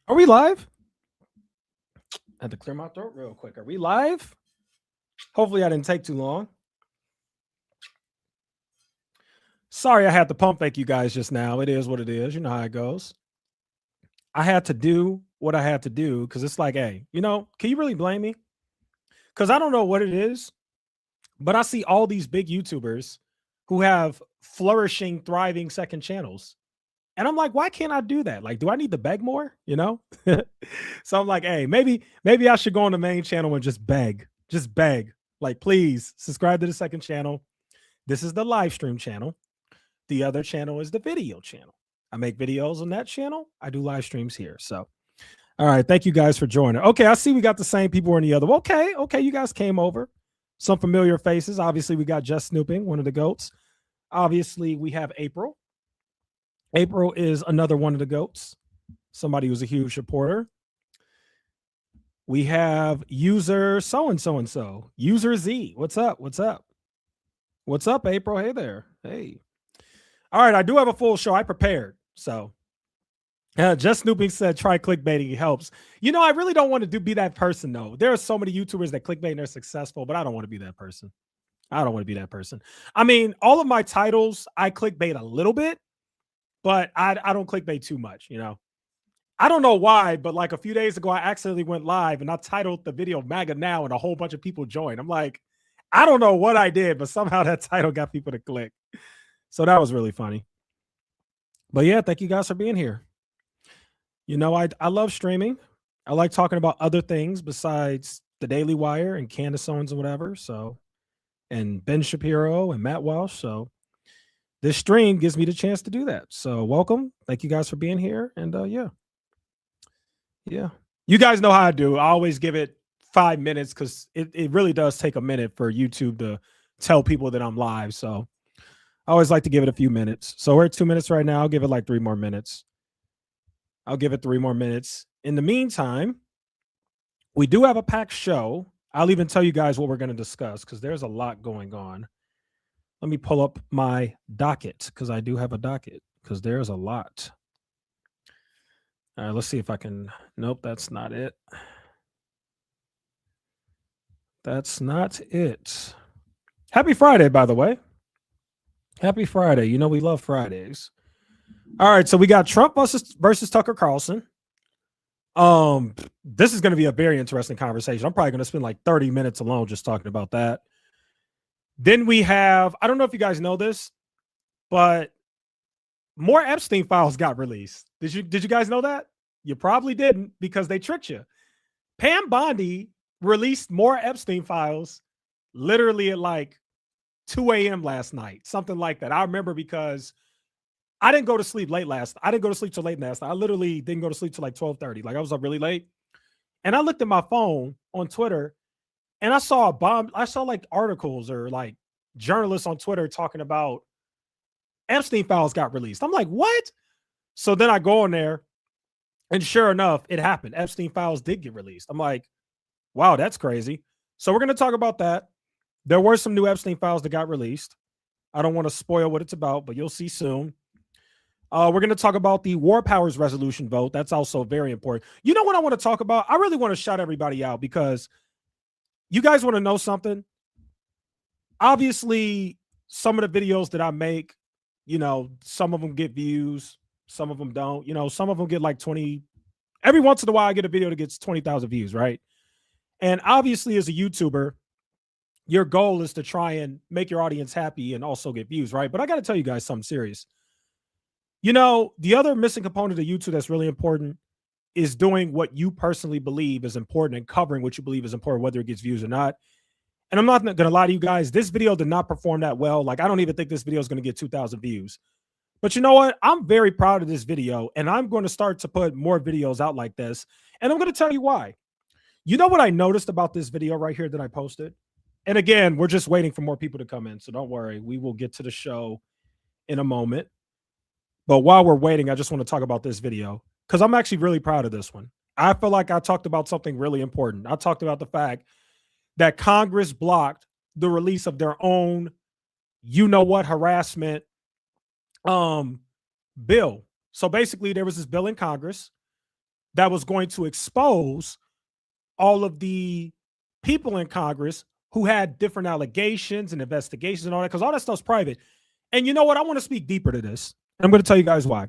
Are we live? I had to clear my throat real quick. Are we live? Hopefully, I didn't take too long. Sorry, I had to pump fake you guys just now. It is what it is. You know how it goes. I had to do what I had to do because it's like, hey, can you really blame me? Because I don't know what it is, but I see all these big YouTubers who have flourishing, thriving second channels. And I'm like, why can't I do that? Like, do I need to beg more? So I'm like, hey, maybe I should go on the main channel and just beg. Just beg. Like, please subscribe to the second channel. This is the live stream channel. The other channel is the video channel. I make videos on that channel. I do live streams here. So, all right. Thank you guys for joining. Okay. I see we got the same people in the other. Okay. You guys came over. Some familiar faces. Obviously, we got Just Snooping, one of the GOATs. Obviously, we have April. April is another one of the GOATs. Somebody who's a huge supporter. We have user so-and-so. User Z. What's up? What's up, April? Hey there. Hey. All right, I do have a full show. I prepared. So Just Snooping said, try clickbaiting. It helps. I really don't want to be that person, though. There are so many YouTubers that clickbait and they're successful, but I don't want to be that person. I mean, all of my titles, I clickbait a little bit, but I don't clickbait too much, I don't know why, but like a few days ago, I accidentally went live and I titled the video MAGA Now and a whole bunch of people joined. I'm like, I don't know what I did, but somehow that title got people to click. So that was really funny. But yeah, thank you guys for being here. I love streaming. I like talking about other things besides the Daily Wire and Candace Owens and whatever. So, and Ben Shapiro and Matt Walsh. So this stream gives me the chance to do that. So welcome. Thank you guys for being here. And yeah. You guys know how I do. I always give it 5 minutes because it really does take a minute for YouTube to tell people that I'm live. So I always like to give it a few minutes. So we're at 2 minutes right now. I'll give it like 3 more minutes. In the meantime, we do have a packed show. I'll even tell you guys what we're going to discuss because there's a lot going on. Let me pull up my docket because I do have a docket because there's a lot. All right, let's see if I can. Nope, that's not it. That's not it. Happy Friday, by the way. Happy Friday. We love Fridays. All right, so we got Trump versus Tucker Carlson. This is going to be a very interesting conversation. I'm probably going to spend like 30 minutes alone just talking about that. Then we have, I don't know if you guys know this, but more Epstein files got released. Did you guys know that? You probably didn't because they tricked you. Pam Bondi released more Epstein files literally at like 2 a.m. last night, something like that. I remember because I didn't go to sleep till late last night. I literally didn't go to sleep till like 12:30. Like I was up really late. And I looked at my phone on Twitter and I saw like articles or like journalists on Twitter talking about Epstein files got released. I'm like, what? So then I go on there and sure enough, it happened. Epstein files did get released. I'm like, wow, that's crazy. So we're going to talk about that. There were some new Epstein files that got released. I don't want to spoil what it's about, but you'll see soon. We're going to talk about the War Powers Resolution vote. That's also very important. You know what I want to talk about? I really want to shout everybody out because you guys want to know something. Obviously, some of the videos that I make, some of them get views, some of them don't. Some of them get like 20. Every once in a while, I get a video that gets 20,000 views, right? And obviously, as a YouTuber, your goal is to try and make your audience happy and also get views, right? But I got to tell you guys something serious. The other missing component of YouTube that's really important is doing what you personally believe is important and covering what you believe is important, whether it gets views or not. And I'm not going to lie to you guys. This video did not perform that well. Like, I don't even think this video is going to get 2,000 views. But you know what? I'm very proud of this video, and I'm going to start to put more videos out like this. And I'm going to tell you why. You know what I noticed about this video right here that I posted? And again, we're just waiting for more people to come in, so don't worry. We will get to the show in a moment. But while we're waiting, I just want to talk about this video because I'm actually really proud of this one. I feel like I talked about something really important. I talked about the fact that Congress blocked the release of their own, harassment bill. So basically, there was this bill in Congress that was going to expose all of the people in Congress who had different allegations and investigations and all that, because all that stuff's private. And you know what? I want to speak deeper to this. I'm going to tell you guys why.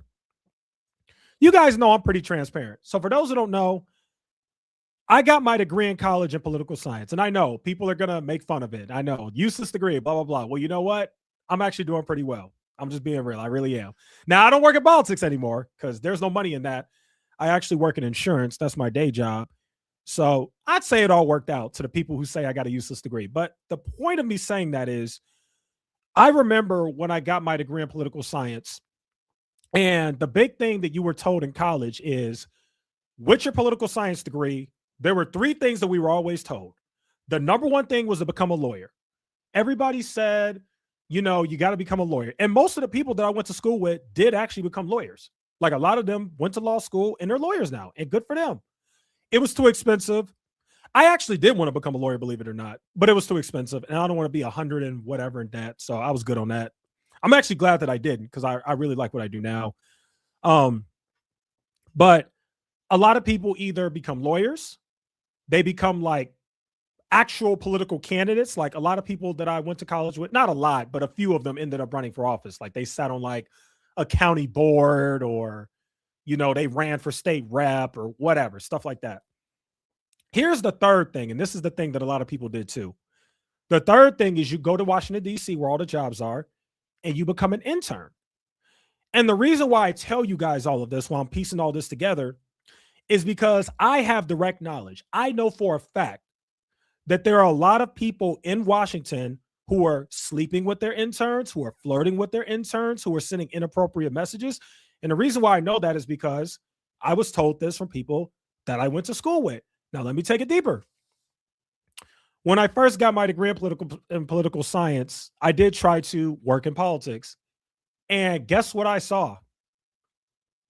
You guys know I'm pretty transparent. So for those who don't know, I got my degree in college in political science. And I know people are going to make fun of it. I know, useless degree, blah, blah, blah. Well, you know what? I'm actually doing pretty well. I'm just being real. I really am. Now, I don't work in politics anymore because there's no money in that. I actually work in insurance. That's my day job. So I'd say it all worked out to the people who say I got a useless degree. But the point of me saying that is, I remember when I got my degree in political science, and the big thing that you were told in college is, with your political science degree, there were three things that we were always told. The number one thing was to become a lawyer. Everybody said, you know, you got to become a lawyer. And most of the people that I went to school with did actually become lawyers. Like a lot of them went to law school and they're lawyers now, and good for them. It was too expensive. I actually did want to become a lawyer, believe it or not, but it was too expensive. And I don't want to be 100 and whatever in that. So I was good on that. I'm actually glad that I didn't, because I really like what I do now. But a lot of people either become lawyers, they become like actual political candidates. Like a lot of people that I went to college with, not a lot, but a few of them ended up running for office. Like they sat on like a county board, or, you know, they ran for state rep or whatever, stuff like that. Here's the third thing, and this is the thing that a lot of people did too. The third thing is you go to Washington, D.C., where all the jobs are, and you become an intern. And the reason why I tell you guys all of this while I'm piecing all this together is because I have direct knowledge. I know for a fact that there are a lot of people in Washington who are sleeping with their interns, who are flirting with their interns, who are sending inappropriate messages. And the reason why I know that is because I was told this from people that I went to school with. Now, let me take it deeper. When I first got my degree in political science, I did try to work in politics. And guess what I saw?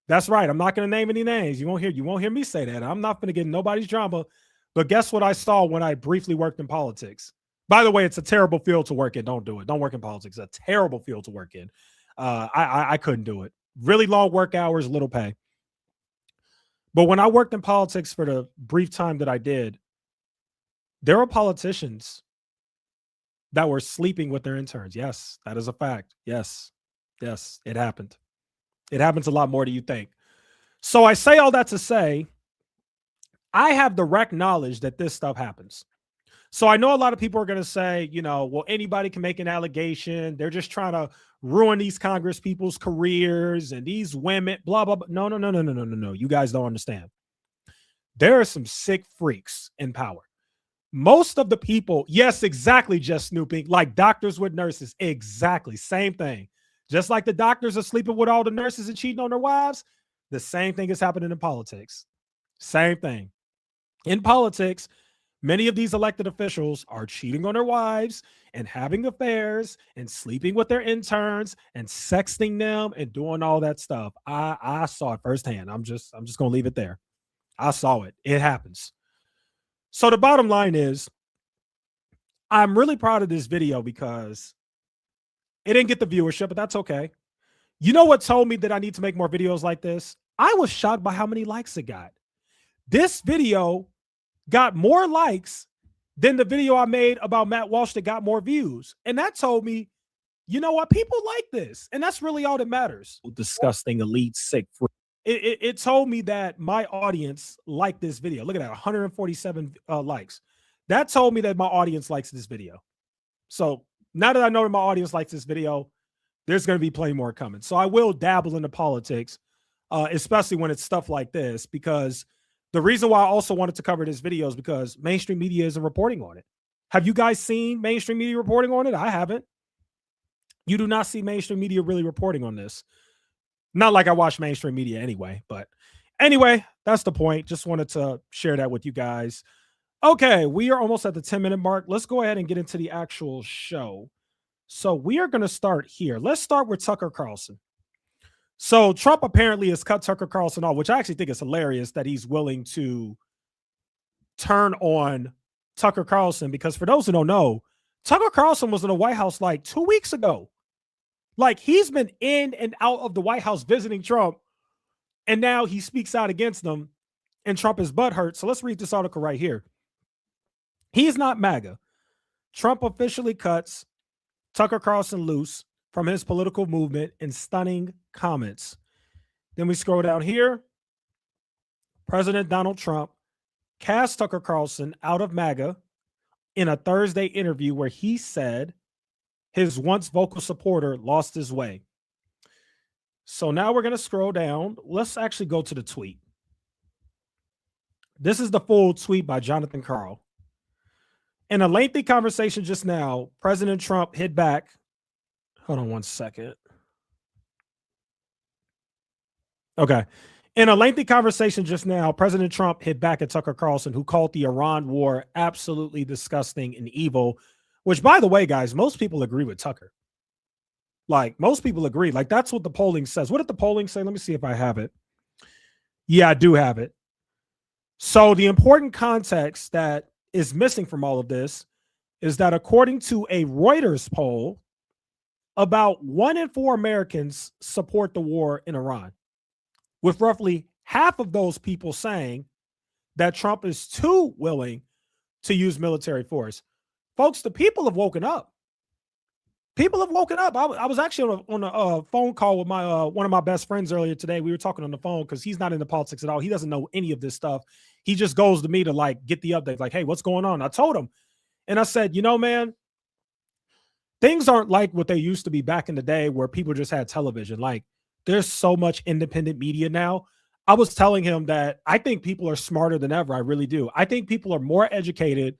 That's right. I'm not going to name any names. You won't hear me say that. I'm not going to get in nobody's drama. But guess what I saw when I briefly worked in politics? By the way, it's a terrible field to work in. Don't do it. Don't work in politics. It's a terrible field to work in. I couldn't do it. Really long work hours, little pay. But when I worked in politics for the brief time that I did, there were politicians that were sleeping with their interns. Yes, that is a fact. Yes, it happened. It happens a lot more than you think. So I say all that to say, I have direct knowledge that this stuff happens. So I know a lot of people are going to say, you know, well, anybody can make an allegation. They're just trying to ruin these Congress people's careers and these women, blah, blah, blah. No. You guys don't understand. There are some sick freaks in power. Most of the people, yes, exactly, just snooping, like doctors with nurses. Exactly. Same thing. Just like the doctors are sleeping with all the nurses and cheating on their wives, the same thing is happening in politics. Same thing. In politics, many of these elected officials are cheating on their wives and having affairs and sleeping with their interns and sexting them and doing all that stuff. I saw it firsthand. I'm just going to leave it there. I saw it. It happens. So the bottom line is, I'm really proud of this video because it didn't get the viewership, but that's okay. You know what told me that I need to make more videos like this? I was shocked by how many likes it got. This video got more likes than the video I made about Matt Walsh that got more views. And that told me, you know what? People like this. And that's really all that matters. Disgusting, elite, sick. It told me that my audience liked this video. Look at that, 147 likes. That told me that my audience likes this video. So now that I know that my audience likes this video, there's going to be plenty more coming. So I will dabble into politics, especially when it's stuff like this, because the reason why I also wanted to cover this video is because mainstream media isn't reporting on it. Have you guys seen mainstream media reporting on it? I haven't. You do not see mainstream media really reporting on this. Not like I watch mainstream media anyway, but anyway, that's the point. Just wanted to share that with you guys. Okay, we are almost at the 10-minute mark. Let's go ahead and get into the actual show. So we are going to start here. Let's start with Tucker Carlson. So Trump apparently has cut Tucker Carlson off, which I actually think is hilarious that he's willing to turn on Tucker Carlson, because for those who don't know, Tucker Carlson was in the White House like 2 weeks ago. Like, he's been in and out of the White House visiting Trump, and now he speaks out against them. and Trump is butthurt. So let's read this article right here. He's not MAGA. Trump officially cuts Tucker Carlson loose from his political movement in stunning comments. Then we scroll down here. President Donald Trump cast Tucker Carlson out of MAGA in a Thursday interview where he said his once vocal supporter lost his way. So now we're going to scroll down. Let's actually go to the tweet. This is the full tweet by Jonathan Karl. In a lengthy conversation just now, President Trump hit back. Hold on one second. Okay. In a lengthy conversation just now, President Trump hit back at Tucker Carlson, who called the Iran war absolutely disgusting and evil, which, by the way, guys, most people agree with Tucker. Like, most people agree. Like, that's what the polling says. What did the polling say? Let me see if I have it. Yeah, I do have it. So the important context that is missing from all of this is that according to a Reuters poll, about 1 in 4 Americans support the war in Iran, with roughly half of those people saying that Trump is too willing to use military force. Folks, the people have woken up. People have woken up. I was actually on a phone call with my one of my best friends earlier today. We were talking on the phone because he's not into politics at all. He doesn't know any of this stuff. He just goes to me to like get the updates. Like, hey, what's going on? I told him, and I said, you know, man, things aren't like what they used to be back in the day where people just had television. Like, there's so much independent media now. I was telling him that I think people are smarter than ever. I really do. I think people are more educated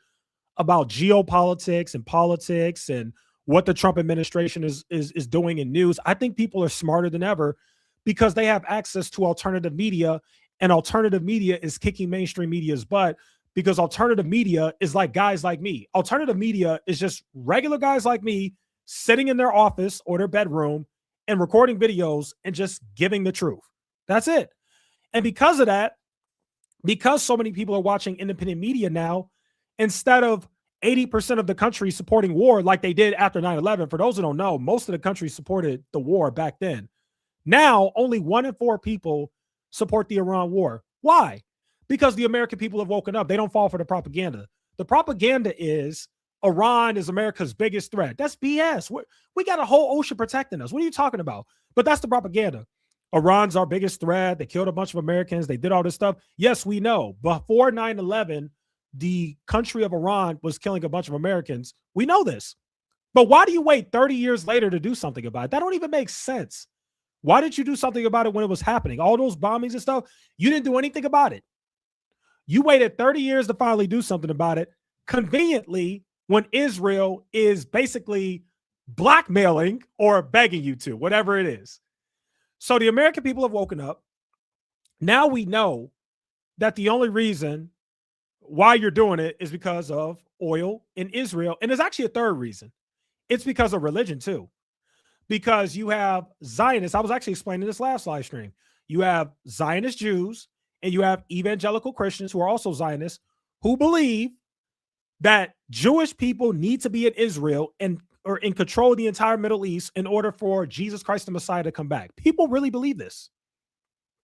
about geopolitics and politics and what the Trump administration is doing in news. I think people are smarter than ever because they have access to alternative media, and alternative media is kicking mainstream media's butt because alternative media is like guys like me. Alternative media is just regular guys like me sitting in their office or their bedroom and recording videos and just giving the truth. That's it. And because of that, because so many people are watching independent media now, instead of 80% of the country supporting war like they did after 9/11. For those who don't know, most of the country supported the war back then. Now, only 1 in 4 people support the Iran war. Why? Because the American people have woken up. They don't fall for the propaganda. The propaganda is Iran is America's biggest threat. That's BS. We got a whole ocean protecting us. What are you talking about? But that's the propaganda. Iran's our biggest threat. They killed a bunch of Americans. They did all this stuff. Yes, we know. Before 9/11, the country of Iran was killing a bunch of Americans. We know this. But why do you wait 30 years later to do something about it? That don't even make sense. Why didn't you do something about it when it was happening? All those bombings and stuff, you didn't do anything about it. You waited 30 years to finally do something about it. Conveniently, when Israel is basically blackmailing or begging you to, whatever it is. So the American people have woken up. Now we know that the only reason why you're doing it is because of oil in Israel. And there's actually a third reason. It's because of religion too. Because you have Zionists. I was actually explaining this last live stream. You have Zionist Jews and you have evangelical Christians who are also Zionists who believe that Jewish people need to be in Israel and or in control of the entire Middle East in order for Jesus Christ the Messiah to come back. People really believe this.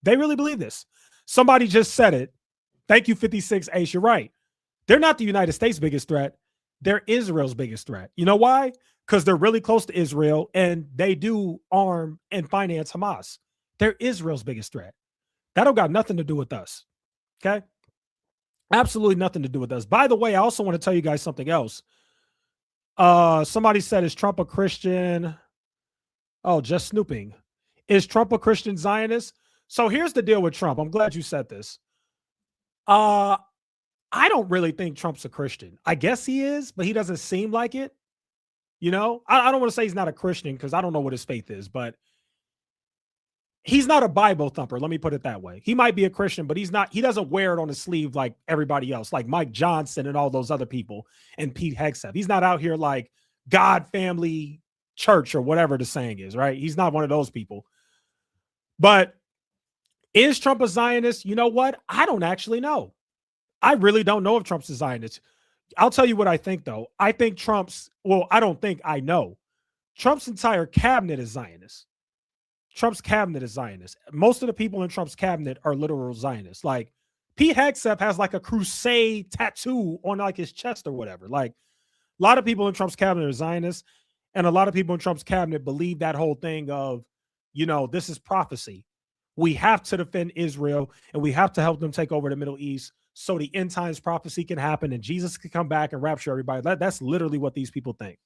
They really believe this. Somebody just said it. Thank you, 56 Ace. You're right. They're not the United States' biggest threat. They're Israel's biggest threat. You know why? Because they're really close to Israel and they do arm and finance Hamas. They're Israel's biggest threat. That don't got nothing to do with us. Okay? Absolutely nothing to do with us. By the way, I also want to tell you guys something else. Somebody said, is Trump a Christian? Oh, just snooping. Is Trump a Christian Zionist? So here's the deal with Trump. I'm glad you said this. I don't really think Trump's a Christian. I guess he is, but he doesn't seem like it. You know, I don't want to say he's not a Christian because I don't know what his faith is, but he's not a Bible thumper. Let me put it that way. He might be a Christian, but he's not. He doesn't wear it on his sleeve like everybody else, like Mike Johnson and all those other people and Pete Hegseth. He's not out here like God, family, church, or whatever the saying is, right? He's not one of those people. But is Trump a Zionist? You know what? I don't actually know. I really don't know if Trump's a Zionist. I'll tell you what I think, though. I think I don't think I know. Trump's entire cabinet is Zionist. Trump's cabinet is Zionist. Most of the people in Trump's cabinet are literal Zionists. Like Pete Hegseth has like a crusade tattoo on like his chest or whatever. Like a lot of people in Trump's cabinet are Zionists, and a lot of people in Trump's cabinet believe that whole thing of, this is prophecy. We have to defend Israel and we have to help them take over the Middle East so the end times prophecy can happen and Jesus can come back and rapture everybody. That's literally what these people think.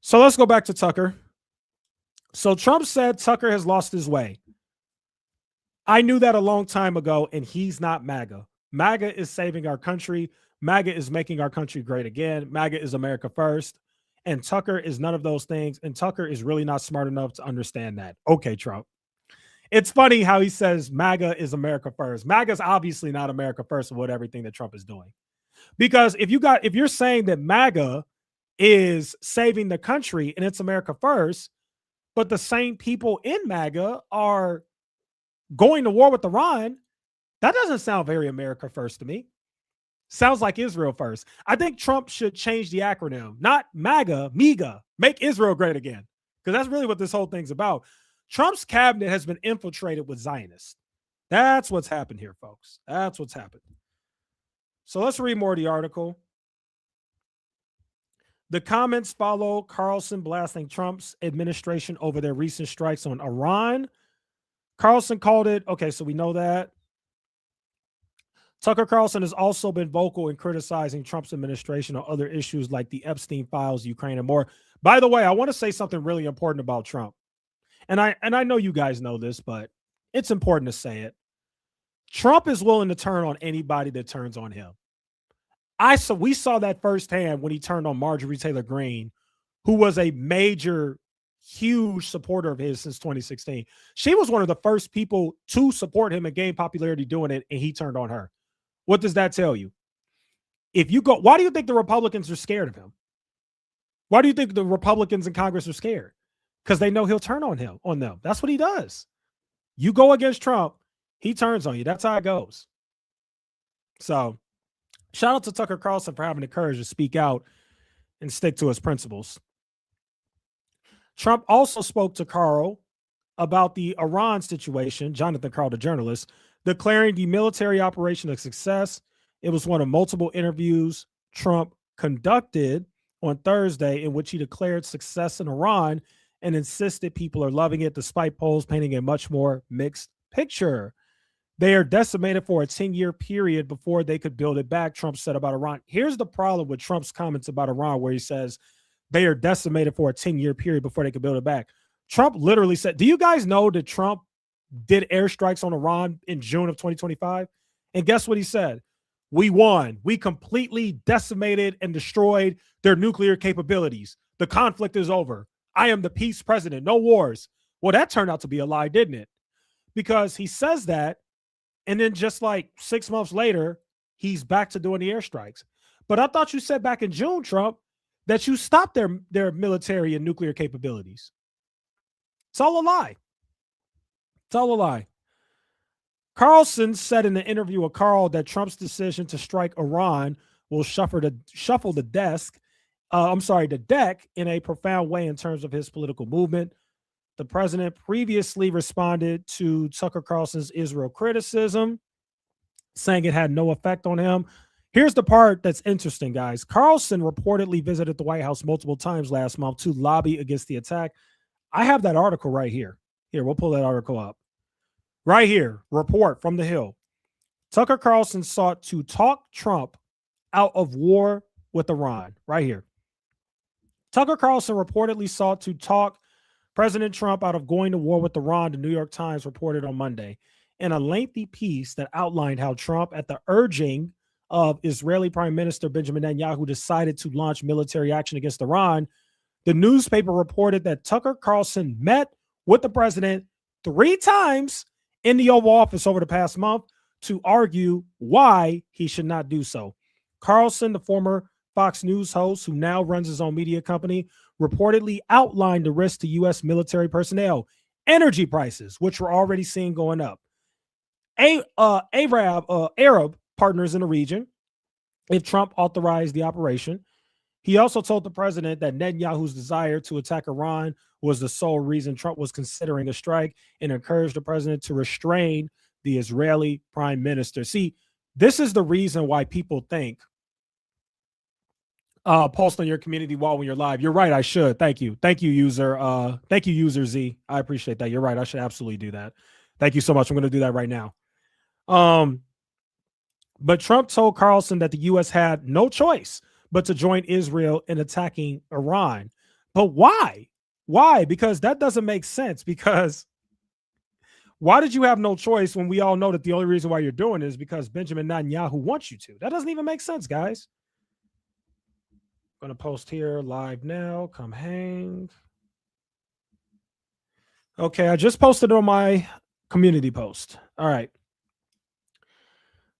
So let's go back to Tucker. So Trump said Tucker has lost his way. I knew that a long time ago, and he's not MAGA. MAGA is saving our country. MAGA is making our country great again. MAGA is America first. And Tucker is none of those things. And Tucker is really not smart enough to understand that. Okay, Trump. It's funny how he says MAGA is America first. MAGA is obviously not America first with everything that Trump is doing. Because if you're saying that MAGA is saving the country and it's America first, but the same people in MAGA are going to war with Iran, that doesn't sound very America first to me. Sounds like Israel first. I think Trump should change the acronym, not MAGA, MEGA, make Israel great again, because that's really what this whole thing's about. Trump's cabinet has been infiltrated with Zionists. That's what's happened here, folks. That's what's happened. So let's read more of the article. The comments follow Carlson blasting Trump's administration over their recent strikes on Iran. Carlson called it, okay, so we know that. Tucker Carlson has also been vocal in criticizing Trump's administration on other issues like the Epstein files, Ukraine, and more. By the way, I want to say something really important about Trump. And I know you guys know this, but it's important to say it. Trump is willing to turn on anybody that turns on him. We saw that firsthand when he turned on Marjorie Taylor Greene, who was a major, huge supporter of his since 2016. She was one of the first people to support him and gain popularity doing it, and he turned on her. What does that tell you? Why do you think the Republicans are scared of him? Why do you think the Republicans in Congress are scared? Because they know he'll turn on them. That's what he does. You go against Trump, he turns on you. That's how it goes. So shout out to Tucker Carlson for having the courage to speak out and stick to his principles. Trump also spoke to Carl about the Iran situation, Jonathan Carl, the journalist, declaring the military operation a success. It was one of multiple interviews Trump conducted on Thursday in which he declared success in Iran and insisted people are loving it, despite polls painting a much more mixed picture. They are decimated for a 10-year period before they could build it back, Trump said about Iran. Here's the problem with Trump's comments about Iran, where he says they are decimated for a 10-year period before they could build it back. Trump literally said, do you guys know that Trump did airstrikes on Iran in June of 2025? And guess what he said? We won. We completely decimated and destroyed their nuclear capabilities. The conflict is over. I am the peace president. No wars. Well, that turned out to be a lie, didn't it? Because he says that, and then just like 6 months later, he's back to doing the airstrikes. But I thought you said back in June, Trump, that you stopped their military and nuclear capabilities. It's all a lie. It's all a lie. Carlson said in an interview with Carl that Trump's decision to strike Iran will shuffle the deck in a profound way in terms of his political movement. The president previously responded to Tucker Carlson's Israel criticism, saying it had no effect on him. Here's the part that's interesting, guys. Carlson reportedly visited the White House multiple times last month to lobby against the attack. I have that article right here. Here, we'll pull that article up. Right here, report from the Hill. Tucker Carlson sought to talk Trump out of war with Iran. Right here. Tucker Carlson reportedly sought to talk President Trump out of going to war with Iran, the New York Times reported on Monday. In a lengthy piece that outlined how Trump, at the urging of Israeli Prime Minister Benjamin Netanyahu, decided to launch military action against Iran, the newspaper reported that Tucker Carlson met with the president 3 times in the Oval Office over the past month to argue why he should not do so. Carlson, the former Fox News host who now runs his own media company, reportedly outlined the risk to U.S. military personnel, energy prices, which we're already seeing going up, Arab partners in the region, if Trump authorized the operation. He also told the president that Netanyahu's desire to attack Iran was the sole reason Trump was considering a strike, and encouraged the president to restrain the Israeli prime minister. See, this is the reason why people think post on your community wall when you're live. You're right, I should. Thank you. Thank you, user. Thank you, user Z. I appreciate that. You're right. I should absolutely do that. Thank you so much. I'm going to do that right now. But Trump told Carlson that the U.S. had no choice but to join Israel in attacking Iran. But why? Why? Because that doesn't make sense. Because why did you have no choice when we all know that the only reason why you're doing it is because Benjamin Netanyahu wants you to? That doesn't even make sense, guys. I'm going to post here live now. Come hang. Okay, I just posted it on my community post. All right.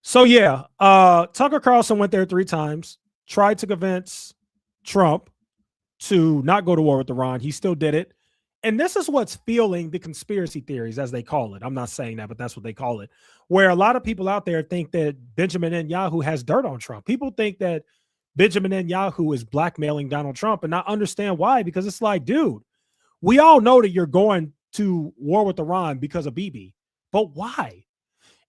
So yeah, Tucker Carlson went there 3 times, tried to convince Trump to not go to war with Iran. He still did it. And this is what's fueling the conspiracy theories, as they call it. I'm not saying that, but that's what they call it. Where a lot of people out there think that Benjamin Netanyahu has dirt on Trump. People think that Benjamin Netanyahu is blackmailing Donald Trump and not understand why. Because it's like, dude, we all know that you're going to war with Iran because of Bibi. But why?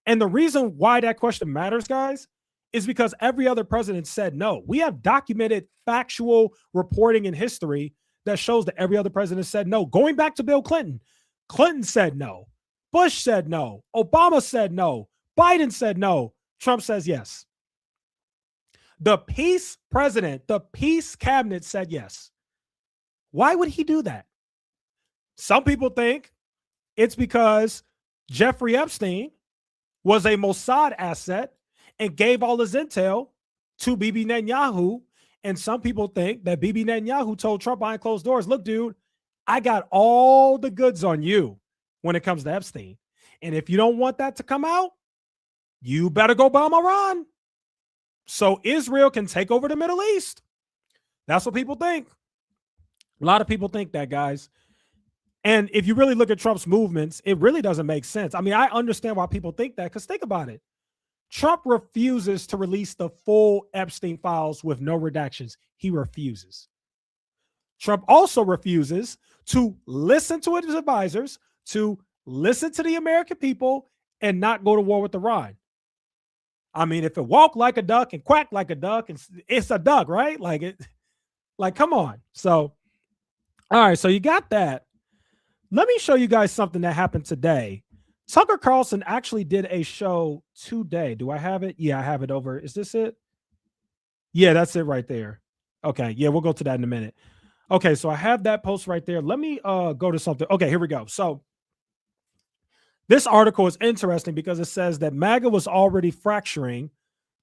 And the reason why that question matters, guys, is because every other president said no. We have documented factual reporting in history that shows that every other president said no. Going back to Bill Clinton, Clinton said no. Bush said no. Obama said no. Biden said no. Trump says yes. The peace president, the peace cabinet said yes. Why would he do that? Some people think it's because Jeffrey Epstein was a Mossad asset and gave all his intel to Bibi Netanyahu. And some people think that Bibi Netanyahu told Trump behind closed doors, look, dude, I got all the goods on you when it comes to Epstein. And if you don't want that to come out, you better go bomb Iran so Israel can take over the Middle East. That's what people think. A lot of people think that, guys. And if you really look at Trump's movements, it really doesn't make sense. I mean, I understand why people think that, because think about it. Trump refuses to release the full Epstein files with no redactions. He refuses. Trump also refuses to listen to his advisors, to listen to the American people, and not go to war with Iran. I mean, if it walked like a duck and quacked like a duck, it's a duck, right? Like, come on. So, all right, so you got that. Let me show you guys something that happened today. Tucker Carlson actually did a show today. Do I have it? Yeah, I have it over. Is this it? Yeah, that's it right there. Okay, yeah, we'll go to that in a minute. Okay, so I have that post right there. Let me go to something. Okay, here we go. So this article is interesting because it says that MAGA was already fracturing.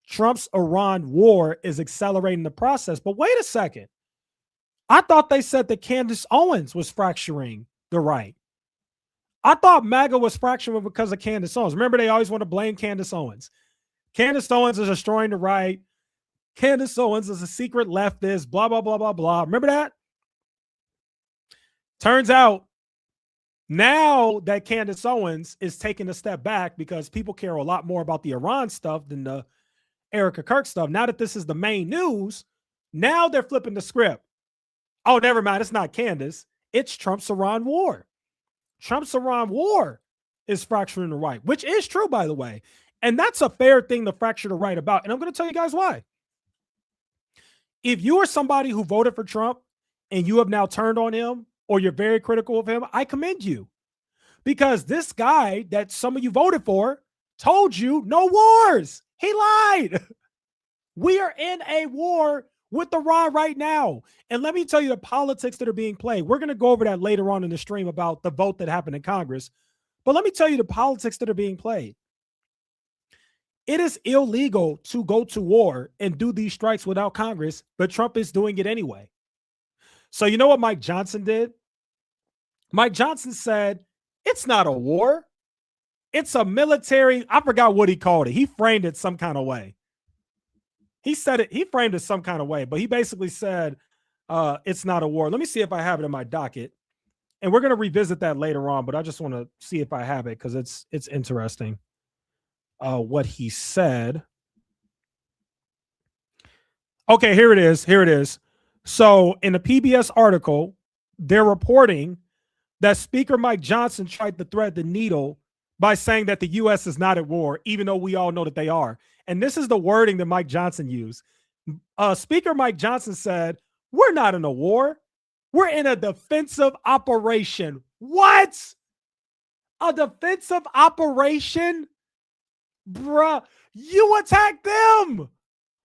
Trump's Iran war is accelerating the process. But wait a second. I thought they said that Candace Owens was fracturing the right. I thought MAGA was fracturing because of Candace Owens. Remember, they always want to blame Candace Owens. Candace Owens is destroying the right. Candace Owens is a secret leftist, blah, blah, blah, blah, blah. Remember that? Turns out now that Candace Owens is taking a step back because people care a lot more about the Iran stuff than the Erica Kirk stuff. Now that this is the main news, now they're flipping the script. Oh, never mind. It's not Candace. It's Trump's Iran war. Trump's Iran war is fracturing the right, which is true, by the way. And that's a fair thing to fracture the right about. And I'm going to tell you guys why. If you are somebody who voted for Trump and you have now turned on him or you're very critical of him, I commend you. Because this guy that some of you voted for told you no wars. He lied. We are in a war with Iran right now. And let me tell you the politics that are being played. We're going to go over that later on in the stream about the vote that happened in Congress. But let me tell you the politics that are being played. It is illegal to go to war and do these strikes without Congress, but Trump is doing it anyway. So you know what Mike Johnson did? Mike Johnson said, it's not a war. It's a military. I forgot what he called it. He framed it some kind of way. He said it, he framed it some kind of way, but he basically said it's not a war. Let me see if I have it in my docket. And we're going to revisit that later on, but I just want to see if I have it because it's interesting what he said. Okay, here it is. Here it is. So in the PBS article, they're reporting that Speaker Mike Johnson tried to thread the needle by saying that the U.S. is not at war, even though we all know that they are. And this is the wording that Mike Johnson used. Speaker Mike Johnson said, "We're not in a war. We're in a defensive operation." What? A defensive operation? Bruh, you attacked them.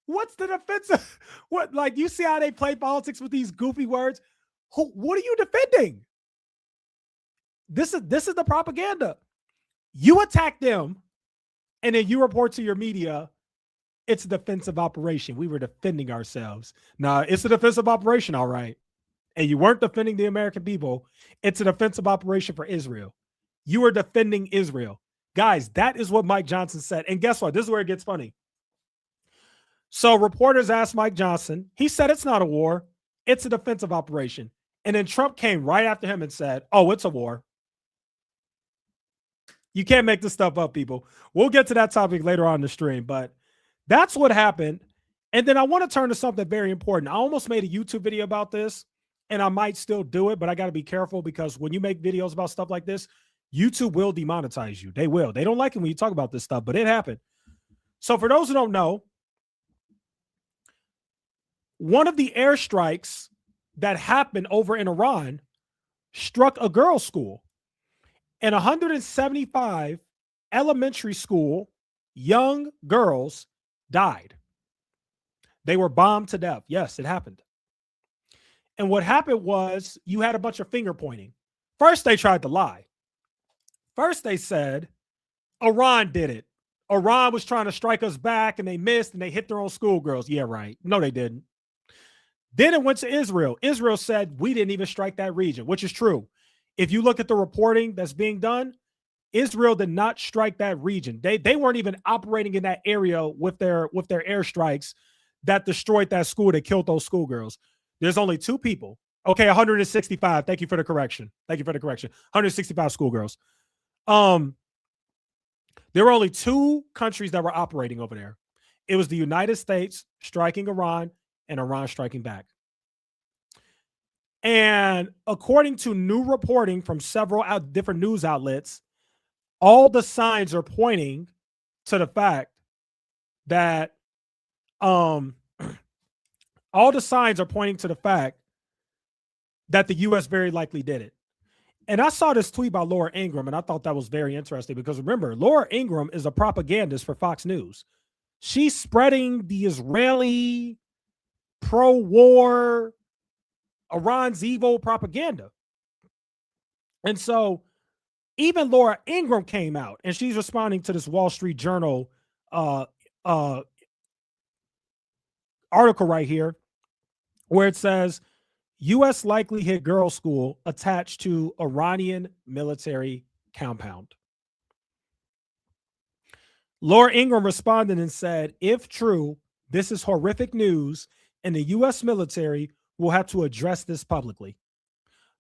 What's the defensive? What, like, you see how they play politics with these goofy words? What are you defending? This is the propaganda. You attack them, and then you report to your media, it's a defensive operation. We were defending ourselves. Nah, it's a defensive operation, all right. And you weren't defending the American people. It's a defensive operation for Israel. You were defending Israel. Guys, that is what Mike Johnson said. And guess what? This is where it gets funny. So reporters asked Mike Johnson. He said it's not a war. It's a defensive operation. And then Trump came right after him and said, oh, it's a war. You can't make this stuff up, people. We'll get to that topic later on in the stream, but that's what happened. And then I want to turn to something very important. I almost made a YouTube video about this, and I might still do it, but I got to be careful because when you make videos about stuff like this, YouTube will demonetize you. They will. They don't like it when you talk about this stuff, but it happened. So for those who don't know, one of the airstrikes that happened over in Iran struck a girls' school. And 175 elementary school young girls died. They were bombed to death. Yes, it happened. And what happened was you had a bunch of finger pointing. First, they tried to lie. First, they said Iran did it. Iran was trying to strike us back, and they missed, and they hit their own schoolgirls. Yeah, right. No, they didn't. Then it went to Israel. Israel said we didn't even strike that region, which is true. If you look at the reporting that's being done, Israel did not strike that region. They weren't even operating in that area with their airstrikes that destroyed that school, that killed those schoolgirls. There's only two people. Okay, 165. Thank you for the correction. 165 schoolgirls. There were only two countries that were operating over there. It was the United States striking Iran and Iran striking back. And according to new reporting from several different news outlets, all the signs are pointing to the fact that the U.S. very likely did it. And I saw this tweet by Laura Ingraham, and I thought that was very interesting because remember, Laura Ingraham is a propagandist for Fox News. She's spreading the Israeli pro-war, Iran's evil propaganda. And so even Laura Ingraham came out and she's responding to this Wall Street Journal article right here where it says U.S. likely hit girls' school attached to Iranian military compound. Laura Ingraham responded and said, if true, this is horrific news and the U.S. military will have to address this publicly.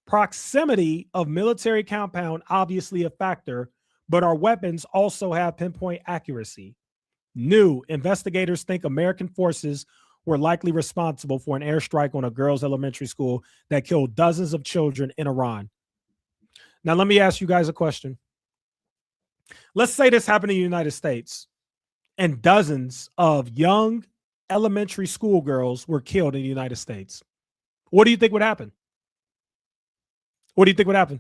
Proximity of military compound, obviously a factor, but our weapons also have pinpoint accuracy. New investigators think American forces were likely responsible for an airstrike on a girls' elementary school that killed dozens of children in Iran. Now, let me ask you guys a question. Let's say this happened in the United States and dozens of young elementary school girls were killed in the United States. What do you think would happen? What do you think would happen?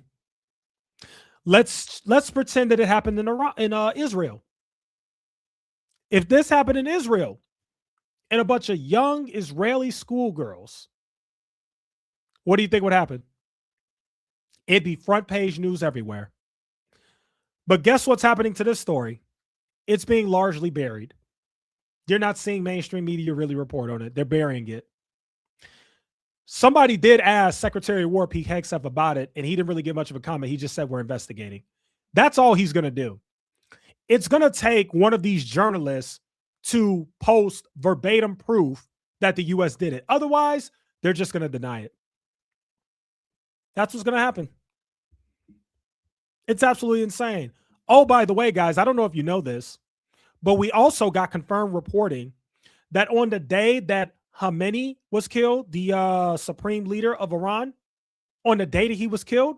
Let's pretend that it happened in Israel. If this happened in Israel and a bunch of young Israeli schoolgirls, what do you think would happen? It'd be front page news everywhere. But guess what's happening to this story? It's being largely buried. You're not seeing mainstream media really report on it. They're burying it. Somebody did ask Secretary of War Pete Hegseth about it, and he didn't really give much of a comment. He just said, we're investigating. That's all he's going to do. It's going to take one of these journalists to post verbatim proof that the U.S. did it. Otherwise, they're just going to deny it. That's what's going to happen. It's absolutely insane. Oh, by the way, guys, I don't know if you know this, but we also got confirmed reporting that on the day that Khamenei was killed, the supreme leader of Iran, on the day that he was killed,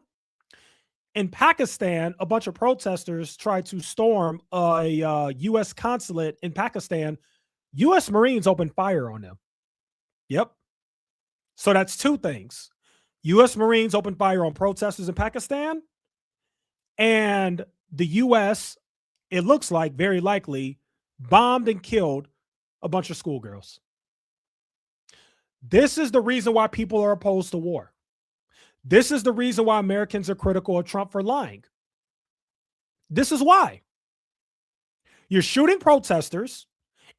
In Pakistan, a bunch of protesters tried to storm a U.S. consulate in Pakistan. U.S. Marines opened fire on them. Yep. So that's two things. U.S. Marines opened fire on protesters in Pakistan, and the U.S., it looks like, very likely, bombed and killed a bunch of schoolgirls. This is the reason why people are opposed to war. This is the reason why Americans are critical of Trump for lying. This is why. You're shooting protesters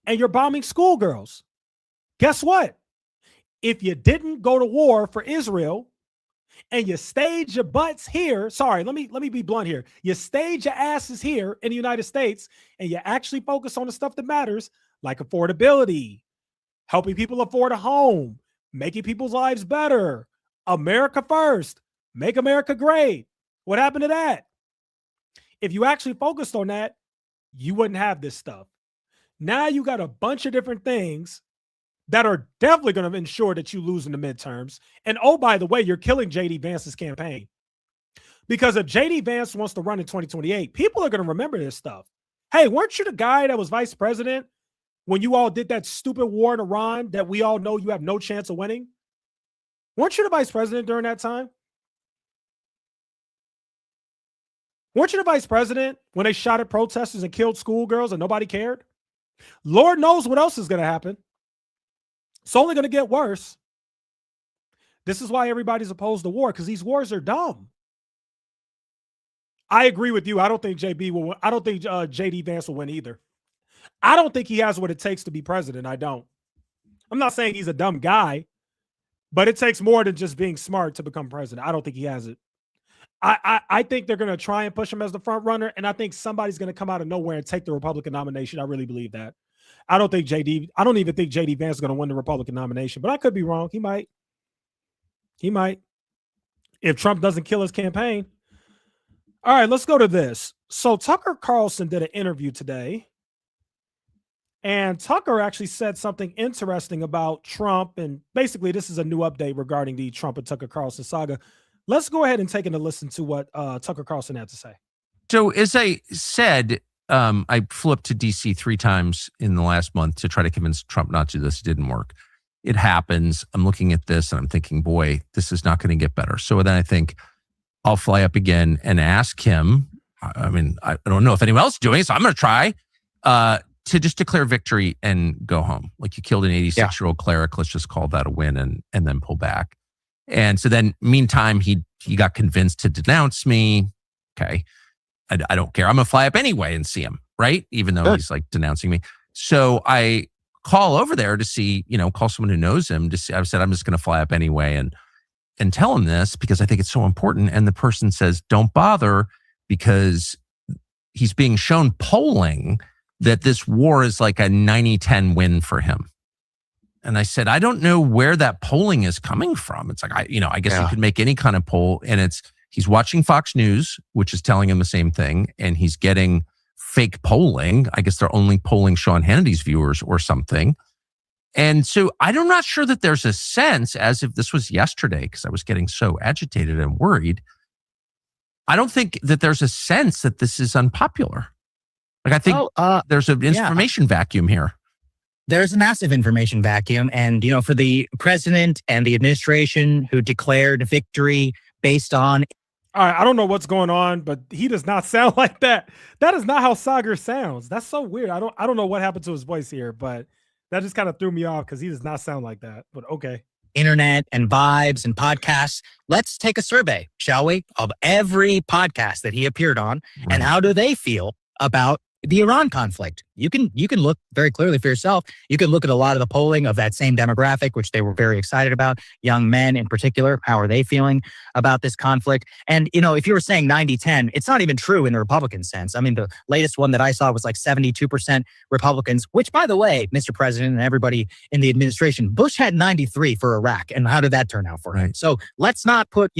and you're bombing schoolgirls. Guess what? If you didn't go to war for Israel and you stayed your butts here, sorry, let me be blunt here. You stayed your asses here in the United States and you actually focus on the stuff that matters, like affordability, helping people afford a home, making people's lives better, America first, make America great. What happened to that? If you actually focused on that, you wouldn't have this stuff. Now you got a bunch of different things that are definitely going to ensure that you lose in the midterms. And oh, by the way, you're killing J.D. Vance's campaign. Because if J.D. Vance wants to run in 2028, people are going to remember this stuff. Hey, weren't you the guy that was vice president when you all did that stupid war in Iran that we all know you have no chance of winning? Weren't you the vice president during that time? Weren't you the vice president when they shot at protesters and killed schoolgirls and nobody cared? Lord knows what else is going to happen. It's only going to get worse. This is why everybody's opposed to war, because these wars are dumb. I agree with you. I don't think JB will win. I don't think JD Vance will win either. I don't think he has what it takes to be president. I don't. I'm not saying he's a dumb guy, but it takes more than just being smart to become president. I don't think he has it. I think they're going to try and push him as the front runner, and I think somebody's going to come out of nowhere and take the Republican nomination. I really believe that. I don't even think JD Vance is going to win the Republican nomination, but I could be wrong. He might. If Trump doesn't kill his campaign. All right, let's go to this. So Tucker Carlson did an interview today, and Tucker actually said something interesting about Trump, and basically this is a new update regarding the Trump and Tucker Carlson saga. Let's go ahead and take a listen to what Tucker Carlson had to say. So as I said, I flipped to DC 3 times in the last month to try to convince Trump not to do this. It didn't work. It happens. I'm looking at this and I'm thinking, boy, this is not going to get better. So then I think I'll fly up again and ask him. I mean, I don't know if anyone else is doing it, so I'm going to try to just declare victory and go home. Like, you killed an 86-year-old cleric. Let's just call that a win and then pull back. And so then, meantime, he got convinced to denounce me. Okay, I don't care. I'm gonna fly up anyway and see him, right? Even though he's like denouncing me. So I call over there to see, call someone who knows him to see. I said, I'm just gonna fly up anyway and tell him this because I think it's so important. And the person says, don't bother, because he's being shown polling that this war is like a 90-10 win for him. And I said, I don't know where that polling is coming from. It's like, I guess you could make any kind of poll, and he's watching Fox News, which is telling him the same thing, and he's getting fake polling. I guess they're only polling Sean Hannity's viewers or something. And so I'm not sure that there's a sense, as if this was yesterday, because I was getting so agitated and worried. I don't think that there's a sense that this is unpopular. Like, I think there's an information vacuum here. There's a massive information vacuum. And, for the president and the administration who declared victory based on... All right, I don't know what's going on, but he does not sound like that. That is not how Sagar sounds. That's so weird. I don't know what happened to his voice here, but that just kind of threw me off because he does not sound like that. But okay. Internet and vibes and podcasts. Let's take a survey, shall we, of every podcast that he appeared on, and how do they feel about the Iran conflict. You can look very clearly for yourself. You can look at a lot of the polling of that same demographic, which they were very excited about. Young men in particular, how are they feeling about this conflict? And, if you were saying 90-10, it's not even true in the Republican sense. I mean, the latest one that I saw was like 72% Republicans, which, by the way, Mr. President and everybody in the administration, Bush had 93 for Iraq. And how did that turn out for him? So let's not put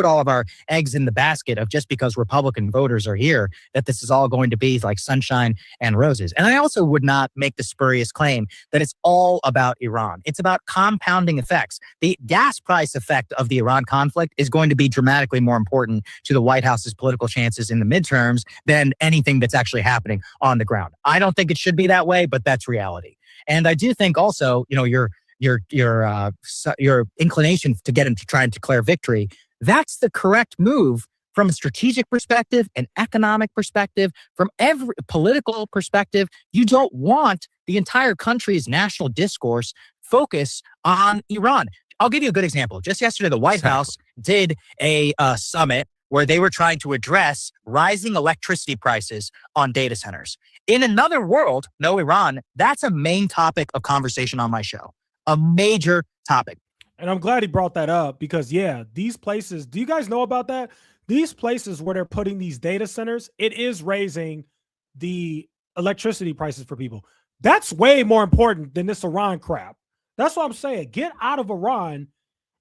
all of our eggs in the basket of just because Republican voters are here, that this is all going to be like sunshine sunshine and roses. And I also would not make the spurious claim that it's all about Iran. It's about compounding effects. The gas price effect of the Iran conflict is going to be dramatically more important to the White House's political chances in the midterms than anything that's actually happening on the ground. I don't think it should be that way, but that's reality. And I do think also, your inclination to get him to try and declare victory, that's the correct move from a strategic perspective, an economic perspective, from every political perspective. You don't want the entire country's national discourse focus on Iran. I'll give you a good example. Just yesterday, the White House did a summit where they were trying to address rising electricity prices on data centers. In another world, no Iran, that's a main topic of conversation on my show, a major topic. And I'm glad he brought that up because, yeah, these places, do you guys know about that? These places where they're putting these data centers, it is raising the electricity prices for people. That's way more important than this Iran crap. That's what I'm saying. Get out of Iran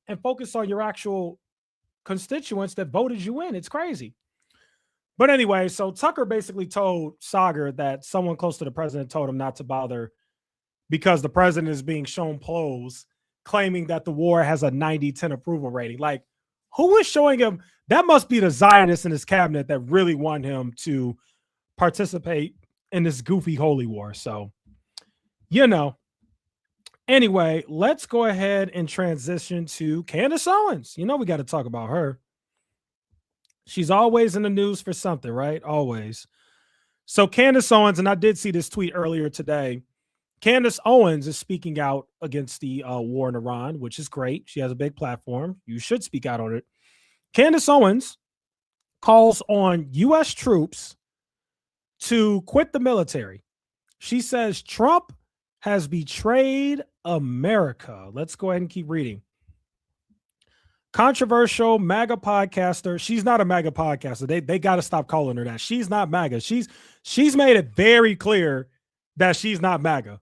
and focus on your actual constituents that voted you in. It's crazy. But anyway, so Tucker basically told Sagar that someone close to the president told him not to bother because the president is being shown polls claiming that the war has a 90-10 approval rating. Like, who is showing him? That must be the Zionists in his cabinet that really want him to participate in this goofy holy war. So, anyway, let's go ahead and transition to Candace Owens. We got to talk about her. She's always in the news for something, right? Always. So Candace Owens, and I did see this tweet earlier today. Candace Owens is speaking out against the war in Iran, which is great. She has a big platform. You should speak out on it. Candace Owens calls on U.S. troops to quit the military. She says Trump has betrayed America. Let's go ahead and keep reading. Controversial MAGA podcaster. She's not a MAGA podcaster. They got to stop calling her that. She's not MAGA. She's made it very clear that she's not MAGA.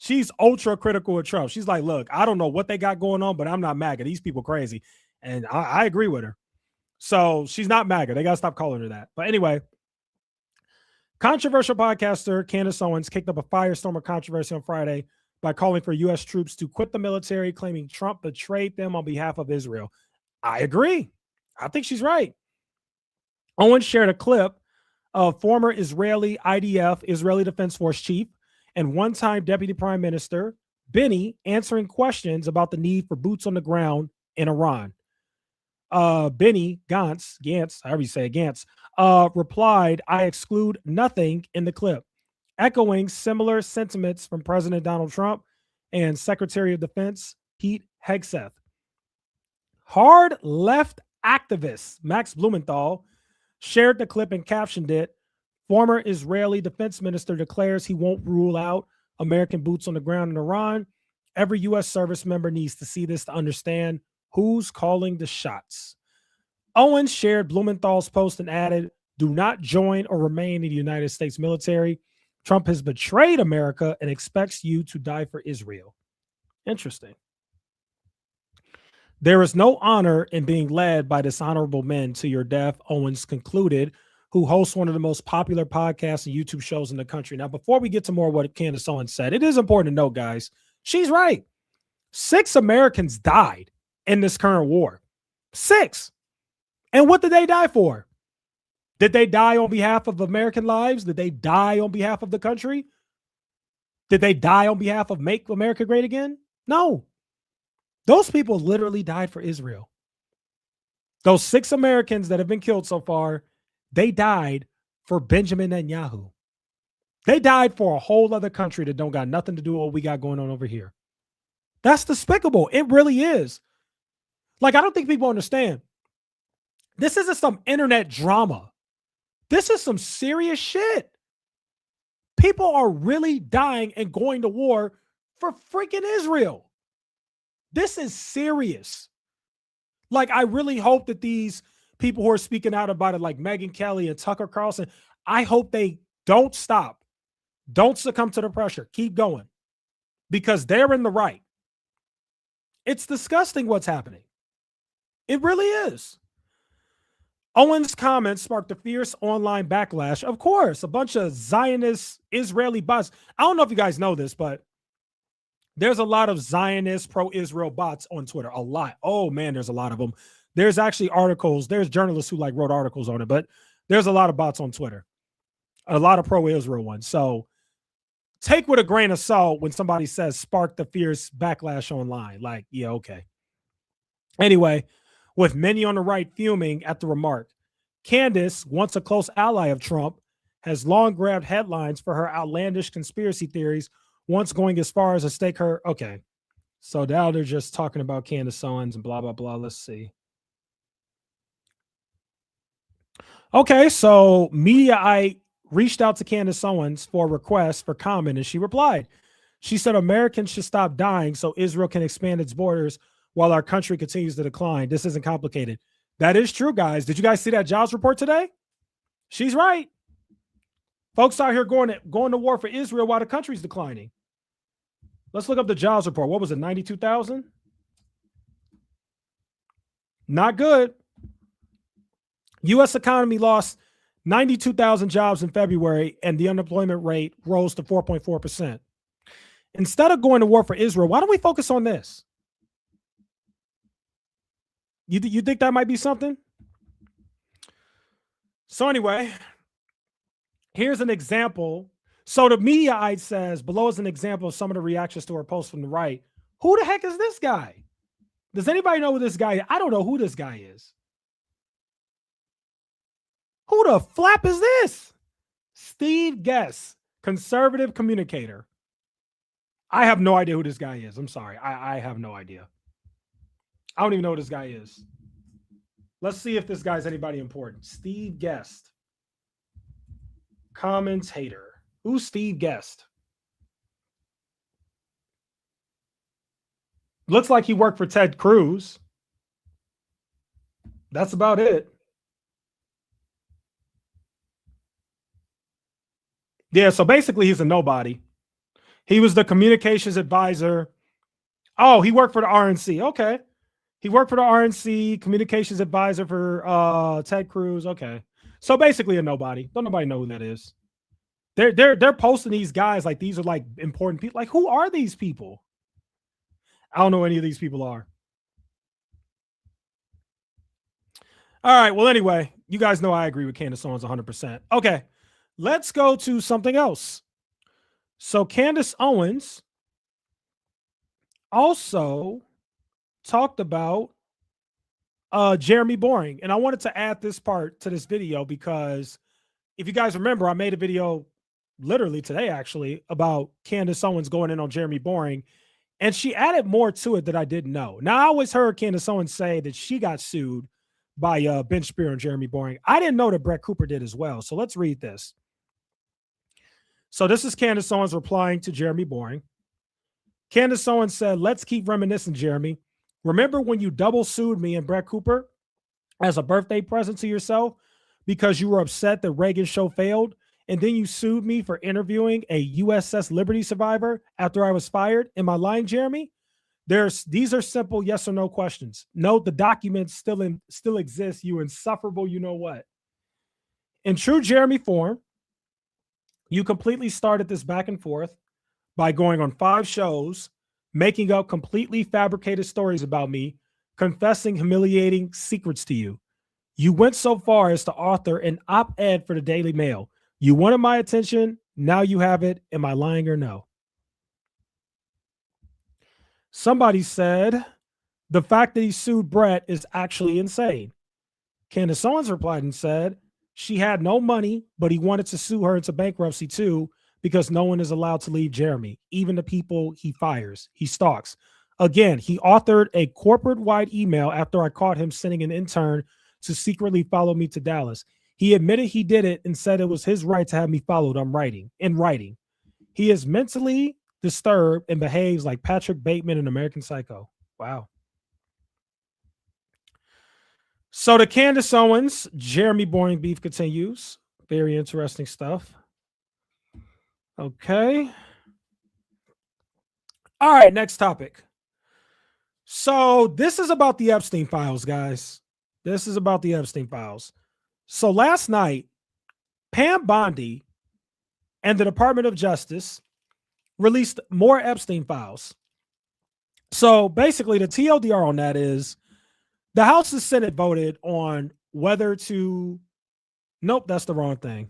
She's ultra critical of Trump. She's like, look, I don't know what they got going on, but I'm not MAGA. These people crazy. And I agree with her. So she's not MAGA. They got to stop calling her that. But anyway, controversial podcaster Candace Owens kicked up a firestorm of controversy on Friday by calling for U.S. troops to quit the military, claiming Trump betrayed them on behalf of Israel. I agree. I think she's right. Owens shared a clip of former Israeli IDF, Israeli Defense Force chief, and one-time Deputy Prime Minister Benny answering questions about the need for boots on the ground in Iran. Benny Gantz, however you say it, Gantz, replied, I exclude nothing in the clip, echoing similar sentiments from President Donald Trump and Secretary of Defense Pete Hegseth. Hard left activist Max Blumenthal shared the clip and captioned it, former Israeli defense minister declares he won't rule out American boots on the ground in Iran. Every U.S. service member needs to see this to understand who's calling the shots. Owens shared Blumenthal's post and added, do not join or remain in the United States military. Trump has betrayed America and expects you to die for Israel. Interesting. There is no honor in being led by dishonorable men to your death, Owens concluded, who hosts one of the most popular podcasts and YouTube shows in the country. Now, before we get to more of what Candace Owens said, it is important to note, guys, she's right. 6 Americans died in this current war. 6. And what did they die for? Did they die on behalf of American lives? Did they die on behalf of the country? Did they die on behalf of Make America Great Again? No. Those people literally died for Israel. Those 6 Americans that have been killed so far, they died for Benjamin Netanyahu. They died for a whole other country that don't got nothing to do with what we got going on over here. That's despicable. It really is. Like, I don't think people understand. This isn't some internet drama. This is some serious shit. People are really dying and going to war for freaking Israel. This is serious. Like, I really hope that these people who are speaking out about it, like Megyn Kelly and Tucker Carlson, I hope they don't stop. Don't succumb to the pressure. Keep going. Because they're in the right. It's disgusting what's happening. It really is. Owens' comments sparked a fierce online backlash. Of course, a bunch of Zionist Israeli bots. I don't know if you guys know this, but there's a lot of Zionist pro-Israel bots on Twitter. A lot. Oh man, there's a lot of them. There's actually articles. There's journalists who like wrote articles on it, but there's a lot of bots on Twitter. A lot of pro-Israel ones. So take with a grain of salt when somebody says sparked the fierce backlash online. Like, yeah, okay. Anyway, with many on the right fuming at the remark, Candace, once a close ally of Trump, has long grabbed headlines for her outlandish conspiracy theories, once going as far as to stake her. Okay. So now they're just talking about Candace Owens and blah, blah, blah. Let's see. Okay. So Mediaite reached out to Candace Owens for a request for comment, and she replied. She said Americans should stop dying so Israel can expand its borders while our country continues to decline. This isn't complicated. That is true, guys. Did you guys see that jobs report today? She's right. Folks out here going to war for Israel while the country's declining. Let's look up the jobs report. What was it, 92,000? Not good. U.S. economy lost 92,000 jobs in February, and the unemployment rate rose to 4.4%. Instead of going to war for Israel, why don't we focus on this? You think that might be something? So anyway, here's an example. So the Mediaite says, below is an example of some of the reactions to her post from the right. Who the heck is this guy? Does anybody know who this guy is? I don't know who this guy is. Who the flap is this? Steve Guest, conservative communicator. I have no idea who this guy is. I'm sorry. I have no idea. I don't even know who this guy is. Let's see if this guy's anybody important. Steve Guest. Commentator. Who's Steve Guest? Looks like he worked for Ted Cruz. That's about it. Yeah, so basically he's a nobody. He was the communications advisor. Oh, he worked for the RNC. Okay. He worked for the RNC, communications advisor for Ted Cruz. Okay. So basically a nobody. Don't nobody know who that is. They're posting these guys like these are like important people. Like, who are these people? I don't know who any of these people are. All right. Well, anyway, you guys know I agree with Candace Owens 100%. Okay. Let's go to something else. So Candace Owens also talked about Jeremy Boring. And I wanted to add this part to this video because if you guys remember, I made a video literally today, actually, about Candace Owens going in on Jeremy Boring. And she added more to it that I didn't know. Now, I always heard Candace Owens say that she got sued by Ben Shapiro and Jeremy Boring. I didn't know that Brett Cooper did as well. So let's read this. So this is Candace Owens replying to Jeremy Boring. Candace Owens said, let's keep reminiscing, Jeremy. Remember when you double sued me and Brett Cooper as a birthday present to yourself because you were upset that Reagan's show failed? And then you sued me for interviewing a USS Liberty survivor after I was fired? Am I lying, Jeremy? These are simple yes or no questions. Note the documents still exist, you insufferable you know what. In true Jeremy form, you completely started this back and forth by going on 5 shows, making up completely fabricated stories about me, confessing humiliating secrets to you. You went so far as to author an op-ed for the Daily Mail. You wanted my attention. Now you have it. Am I lying or no? Somebody said the fact that he sued Brett is actually insane. Candace Owens replied and said she had no money, but he wanted to sue her into bankruptcy too because no one is allowed to leave Jeremy, even the people he fires, he stalks. Again, he authored a corporate-wide email after I caught him sending an intern to secretly follow me to Dallas. He admitted he did it and said it was his right to have me followed in writing. He is mentally disturbed and behaves like Patrick Bateman in American Psycho. Wow. So the Candace Owens, Jeremy Boring beef continues. Very interesting stuff. Okay. All right, next topic. So this is about the Epstein files, guys. This is about the Epstein files. So last night, Pam Bondi and the Department of Justice released more Epstein files. So basically, the TLDR on that is the House and Senate voted on whether to. Nope, that's the wrong thing.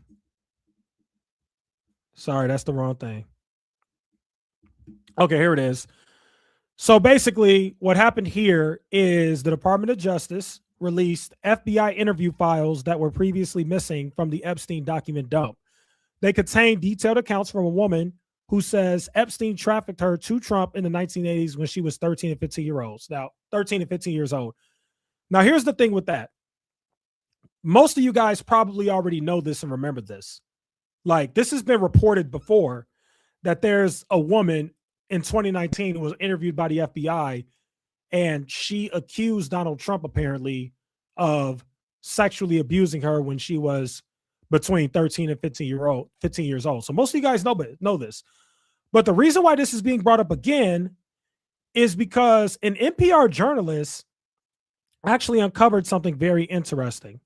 Sorry, that's the wrong thing. Okay, here it is. So basically, what happened here is the Department of Justice released FBI interview files that were previously missing from the Epstein document dump. They contain detailed accounts from a woman who says Epstein trafficked her to Trump in the 1980s when she was 13 and 15 years old. Now, 13 and 15 years old. Now, here's the thing with that. Most of you guys probably already know this and remember this. Like, this has been reported before that there's a woman in 2019 who was interviewed by the FBI, and she accused Donald Trump apparently of sexually abusing her when she was between 13 and 15 years old. So most of you guys know this. But the reason why this is being brought up again is because an NPR journalist actually uncovered something very interesting.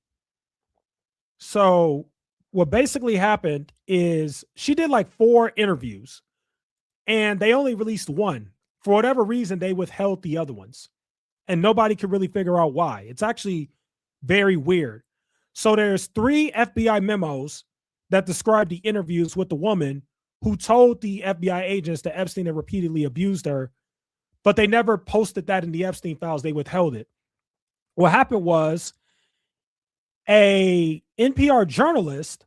So what basically happened is she did like 4 interviews and they only released one. For whatever reason, they withheld the other ones and nobody could really figure out why. It's actually very weird. So there's 3 FBI memos that describe the interviews with the woman who told the FBI agents that Epstein had repeatedly abused her, but they never posted that in the Epstein files. They withheld it. What happened was a NPR journalist,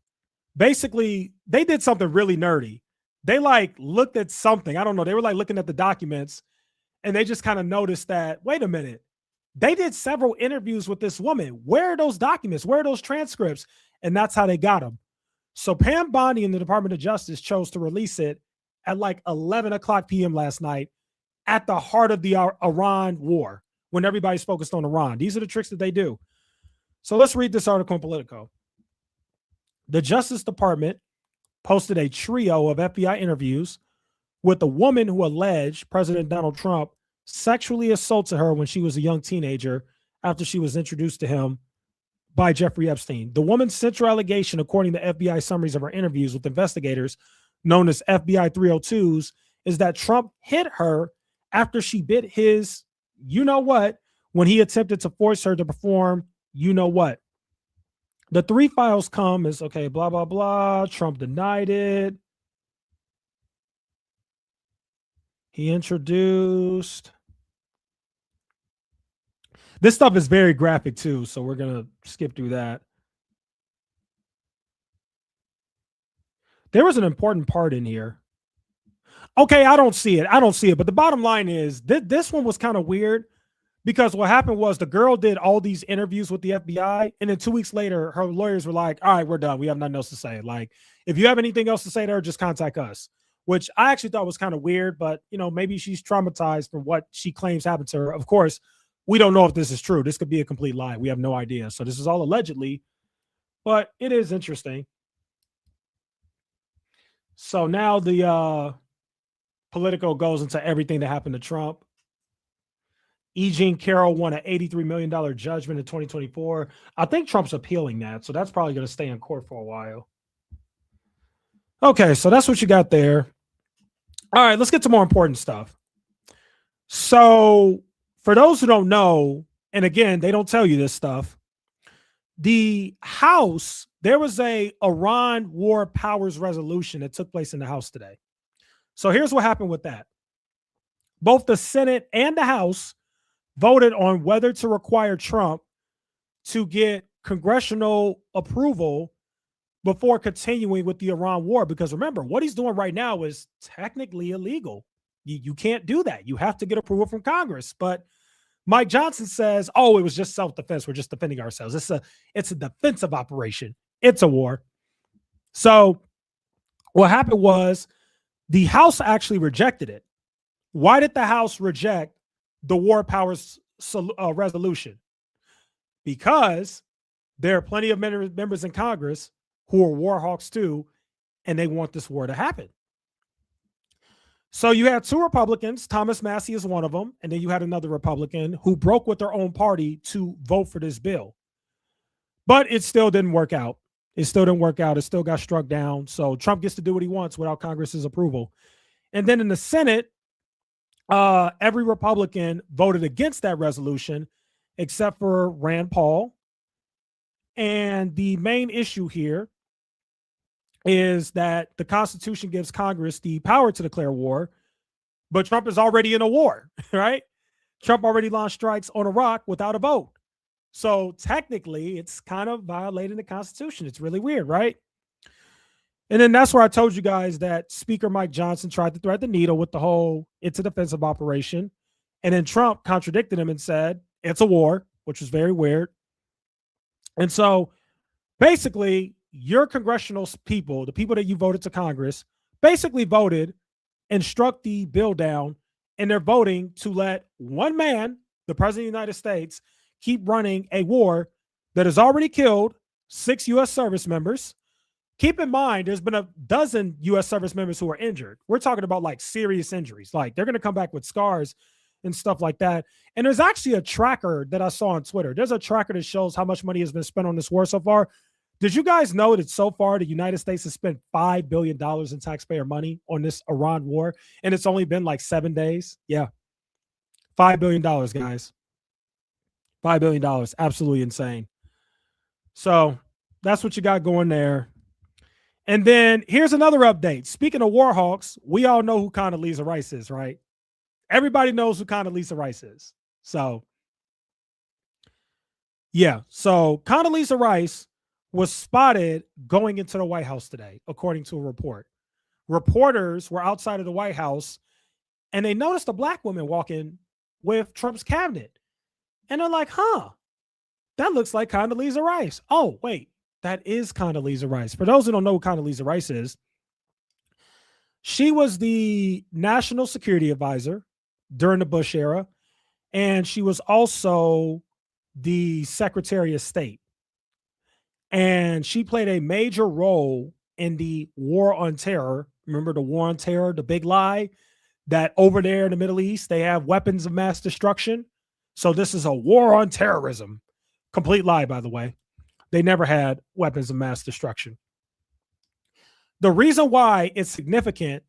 basically, they did something really nerdy. They like looked at something. I don't know. They were like looking at the documents and they just kind of noticed that, wait a minute, they did several interviews with this woman. Where are those documents? Where are those transcripts? And that's how they got them. So Pam Bondi and the Department of Justice chose to release it at like 11 o'clock p.m. last night at the heart of the Iran war when everybody's focused on Iran. These are the tricks that they do. So let's read this article in Politico. The Justice Department posted a trio of FBI interviews with a woman who alleged President Donald Trump sexually assaulted her when she was a young teenager after she was introduced to him by Jeffrey Epstein. The woman's central allegation, according to FBI summaries of her interviews with investigators known as FBI 302s, is that Trump hit her after she bit his you-know-what when he attempted to force her to perform you-know-what. The 3 files come as, okay, blah, blah, blah. Trump denied it. He introduced. This stuff is very graphic too, so we're going to skip through that. There was an important part in here. Okay, I don't see it. But the bottom line is this one was kind of weird because what happened was the girl did all these interviews with the FBI. And then 2 weeks later, her lawyers were like, all right, we're done. We have nothing else to say. Like, if you have anything else to say there, just contact us, which I actually thought was kind of weird. But, you know, maybe she's traumatized from what she claims happened to her. Of course, we don't know if this is true. This could be a complete lie. We have no idea. So this is all allegedly, but it is interesting. So now the Politico goes into everything that happened to Trump. E. Jean Carroll won an $83 million judgment in 2024. I think Trump's appealing that, so that's probably going to stay in court for a while. Okay, so that's what you got there. All right, let's get to more important stuff. So for those who don't know, and again, they don't tell you this stuff, the House, there was a Iran War Powers Resolution that took place in the House today. So here's what happened with that. Both the Senate and the House voted on whether to require Trump to get congressional approval before continuing with the Iran war. Because remember, what he's doing right now is technically illegal. You can't do that. You have to get approval from Congress. But Mike Johnson says, oh, it was just self-defense. We're just defending ourselves. It's a defensive operation. It's a war. So what happened was the House actually rejected it. Why did the House reject the War Powers resolution? Because there are plenty of members in Congress who are war hawks too, and they want this war to happen. So you had 2 Republicans, Thomas Massie is one of them, and then you had another Republican who broke with their own party to vote for this bill. But it still didn't work out. It still didn't work out. It still got struck down. So Trump gets to do what he wants without Congress's approval. And then in the Senate, every Republican voted against that resolution except for Rand Paul. And the main issue here is that the Constitution gives Congress the power to declare war, but Trump is already in a war, right? Trump already launched strikes on Iraq without a vote. So technically, it's kind of violating the Constitution. It's really weird, right? And then that's where I told you guys that Speaker Mike Johnson tried to thread the needle with the whole it's a defensive operation. And then Trump contradicted him and said, it's a war, which was very weird. And so basically, your congressional people, the people that you voted to Congress, basically voted and struck the bill down. And they're voting to let one man, the president of the United States, keep running a war that has already killed 6 U.S. service members. Keep in mind, there's been a dozen U.S. service members who are injured. We're talking about like serious injuries. Like they're going to come back with scars and stuff like that. And there's actually a tracker that I saw on Twitter. There's a tracker that shows how much money has been spent on this war so far. Did you guys know that so far the United States has spent $5 billion in taxpayer money on this Iran war? And it's only been like 7 days. Yeah. $5 billion, guys. $5 billion. Absolutely insane. So that's what you got going there. And then here's another update. Speaking of war hawks, we all know who Condoleezza Rice is, right? Everybody knows who Condoleezza Rice is. So, yeah. So Condoleezza Rice was spotted going into the White House today, according to a report. Reporters were outside of the White House, and they noticed a black woman walking with Trump's cabinet. And they're like, that looks like Condoleezza Rice. Oh, wait, that is Condoleezza Rice. For those who don't know who Condoleezza Rice is, she was the national security advisor during the Bush era, and she was also the Secretary of State. And she played a major role in the war on terror. Remember the war on terror, the big lie that over there in the Middle East, they have weapons of mass destruction. So this is a war on terrorism. Complete lie, by the way. They never had weapons of mass destruction. The reason why it's significant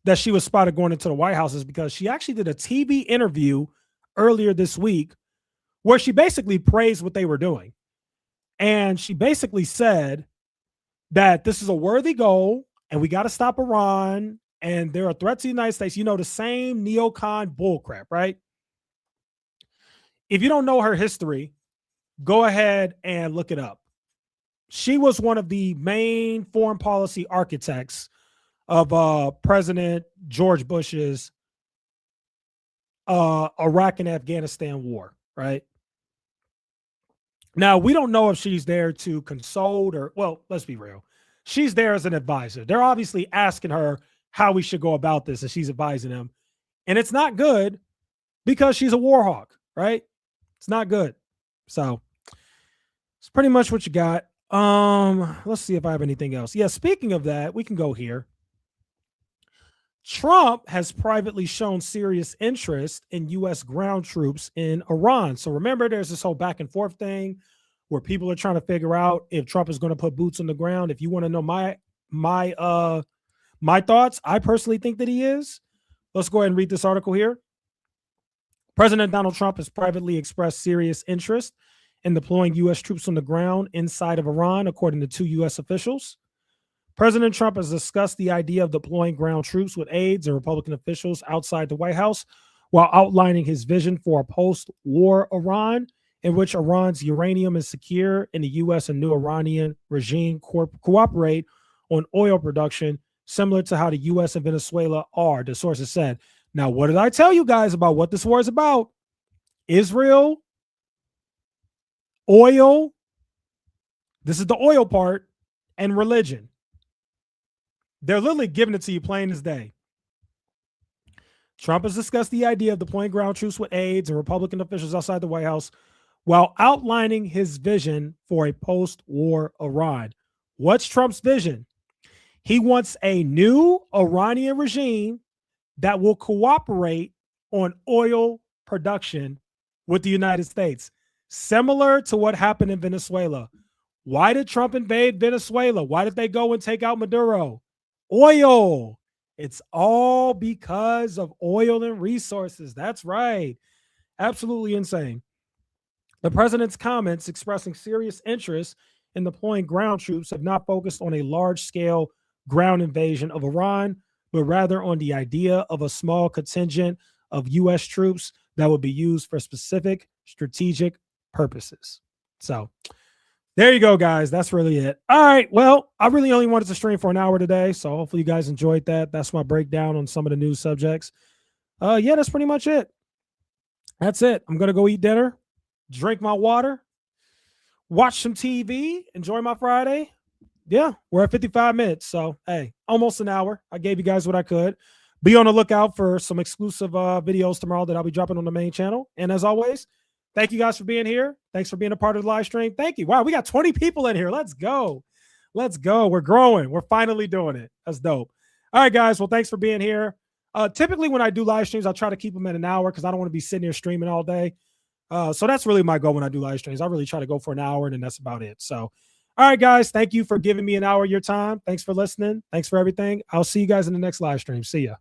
that she was spotted going into the White House is because she actually did a TV interview earlier this week where she basically praised what they were doing. And she basically said that this is a worthy goal and we got to stop Iran and there are threats to the United States. You know, the same neocon bullcrap, right? If you don't know her history, go ahead and look it up. She was one of the main foreign policy architects of President George Bush's Iraq and Afghanistan war, right? Now, we don't know if she's there to console or, well, let's be real. She's there as an advisor. They're obviously asking her how we should go about this, and she's advising them. And it's not good because she's a war hawk, right? It's not good. So it's pretty much what you got. Let's see if I have anything else. Yeah, speaking of that, we can go here. Trump has privately shown serious interest in U.S. ground troops in Iran. So remember, there's this whole back and forth thing where people are trying to figure out if Trump is going to put boots on the ground. If you want to know my thoughts, I personally think that he is. Let's go ahead and read this article here. President Donald Trump has privately expressed serious interest in deploying U.S. troops on the ground inside of Iran, according to 2 U.S. officials. President Trump has discussed the idea of deploying ground troops with aides and Republican officials outside the White House while outlining his vision for a post-war Iran in which Iran's uranium is secure and the U.S. and new Iranian regime cooperate on oil production, similar to how the U.S. and Venezuela are, the sources said. Now, what did I tell you guys about what this war is about? Israel, oil, this is the oil part, and religion. They're literally giving it to you plain as day. Trump has discussed the idea of deploying ground troops with aides and Republican officials outside the White House while outlining his vision for a post-war Iran. What's Trump's vision? He wants a new Iranian regime that will cooperate on oil production with the United States, similar to what happened in Venezuela. Why did Trump invade Venezuela? Why did they go and take out Maduro? Oil. It's all because of oil and resources. That's right. Absolutely insane. The president's comments expressing serious interest in deploying ground troops have not focused on a large-scale ground invasion of Iran, but rather on the idea of a small contingent of U.S. troops that would be used for specific strategic purposes. So there you go, guys. That's really it. All right. Well, I really only wanted to stream for an hour today, so hopefully you guys enjoyed that. That's my breakdown on some of the news subjects. Yeah, that's pretty much it. That's it. I'm going to go eat dinner, drink my water, watch some TV, enjoy my Friday. Yeah, we're at 55 minutes. So, hey, almost an hour. I gave you guys what I could. Be on the lookout for some exclusive videos tomorrow that I'll be dropping on the main channel. And as always, thank you guys for being here. Thanks for being a part of the live stream. Thank you. Wow, we got 20 people in here. Let's go. Let's go. We're growing. We're finally doing it. That's dope. All right, guys. Well, thanks for being here. Typically, when I do live streams, I try to keep them at an hour because I don't want to be sitting here streaming all day. So that's really my goal when I do live streams. I really try to go for an hour, and then that's about it. So, all right, guys. Thank you for giving me an hour of your time. Thanks for listening. Thanks for everything. I'll see you guys in the next live stream. See ya.